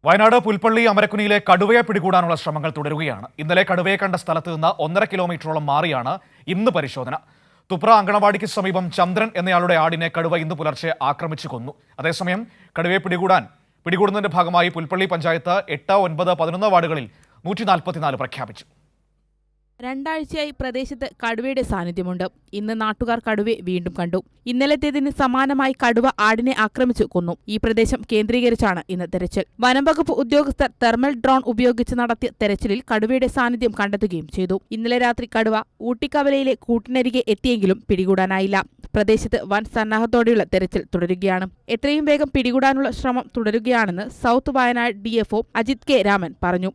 വയനാട് പുൽപ്പള്ളി അമരക്കുനിയിലെ കടുവയെ പിടികൂടാനുള്ള ശ്രമങ്ങൾ തുടരുകയാണ്. ഇന്നലെ കടുവയെ കണ്ട സ്ഥലത്ത് നിന്ന് 1.5 കിലോമീറ്ററോളം മാറിയാണ് ഇന്ന് പരിശോധന. തുപ്ര അങ്കണവാടിക്ക് സമീപം ചന്ദ്രൻ എന്നയാളുടെ ആടിനെ കടുവ ഇന്ന് പുലർച്ചെ ആക്രമിച്ചു കൊന്നു. അതേസമയം കടുവയെ പിടികൂടുന്നതിന്റെ ഭാഗമായി പുൽപ്പള്ളി പഞ്ചായത്ത് 8, 9, 11 വാർഡുകളിൽ 144 പ്രഖ്യാപിച്ചു. രണ്ടാഴ്ചയായി പ്രദേശത്ത് കടുവയുടെ സാന്നിധ്യമുണ്ട്. ഇന്ന് നാട്ടുകാർ കടുവയെ വീണ്ടും കണ്ടു. ഇന്നലത്തേതിന് സമാനമായി കടുവ ആടിനെ ആക്രമിച്ചു കൊന്നു. ഈ പ്രദേശം കേന്ദ്രീകരിച്ചാണ് ഇന്ന് തെരച്ചിൽ. വനംവകുപ്പ് ഉദ്യോഗസ്ഥർ തെർമൽ ഡ്രോൺ ഉപയോഗിച്ച് നടത്തിയ തെരച്ചിലിൽ കടുവയുടെ സാന്നിധ്യം കണ്ടെത്തുകയും ചെയ്തു. ഇന്നലെ രാത്രി കടുവ ഊട്ടിക്കവലയിലെ കൂട്ടിനരികെ എത്തിയെങ്കിലും പിടികൂടാനായില്ല. പ്രദേശത്ത് വൻ സന്നാഹത്തോടെയുള്ള തെരച്ചിൽ തുടരുകയാണ്. എത്രയും വേഗം പിടികൂടാനുള്ള ശ്രമം തുടരുകയാണെന്ന് south Wayanad DFO Ajith K. Raman പറഞ്ഞു.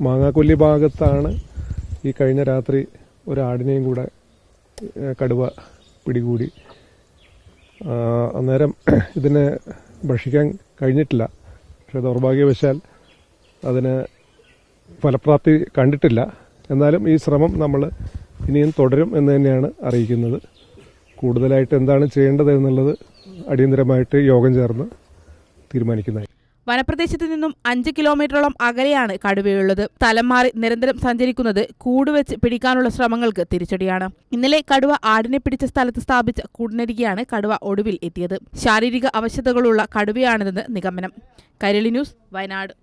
മാങ്ങാക്കൊല്ലി ഭാഗത്താണ് ഈ കഴിഞ്ഞ രാത്രി ഒരാടിനെയും കൂടെ കടുവ പിടികൂടി. അന്നേരം ഇതിനെ ഭക്ഷിക്കാൻ കഴിഞ്ഞിട്ടില്ല. പക്ഷേ ദൗർഭാഗ്യവശാൽ അതിന് ഫലപ്രാപ്തി കണ്ടിട്ടില്ല. എന്നാലും ഈ ശ്രമം നമ്മൾ ഇനിയും തുടരും എന്ന് തന്നെയാണ് അറിയിക്കുന്നത്. കൂടുതലായിട്ട് എന്താണ് ചെയ്യേണ്ടത് എന്നുള്ളത് അടിയന്തരമായിട്ട് യോഗം ചേർന്ന് തീരുമാനിക്കുന്നതായി. വനപ്രദേശത്ത് നിന്നും 5 കിലോമീറ്ററോളം അകലെയാണ് കടുവയുള്ളത്. സ്ഥലം മാറി നിരന്തരം സഞ്ചരിക്കുന്നത് കൂടുവെച്ച് പിടിക്കാനുള്ള ശ്രമങ്ങൾക്ക് തിരിച്ചടിയാണ്. ഇന്നലെ കടുവ ആടിനെ പിടിച്ച സ്ഥലത്ത് സ്ഥാപിച്ച കൂടിനരികെയാണ് കടുവ ഒടുവിൽ എത്തിയത്. ശാരീരിക അവശതകളുള്ള കടുവയാണിതെന്ന് നിഗമനം. കൈരളി ന്യൂസ്, വയനാട്.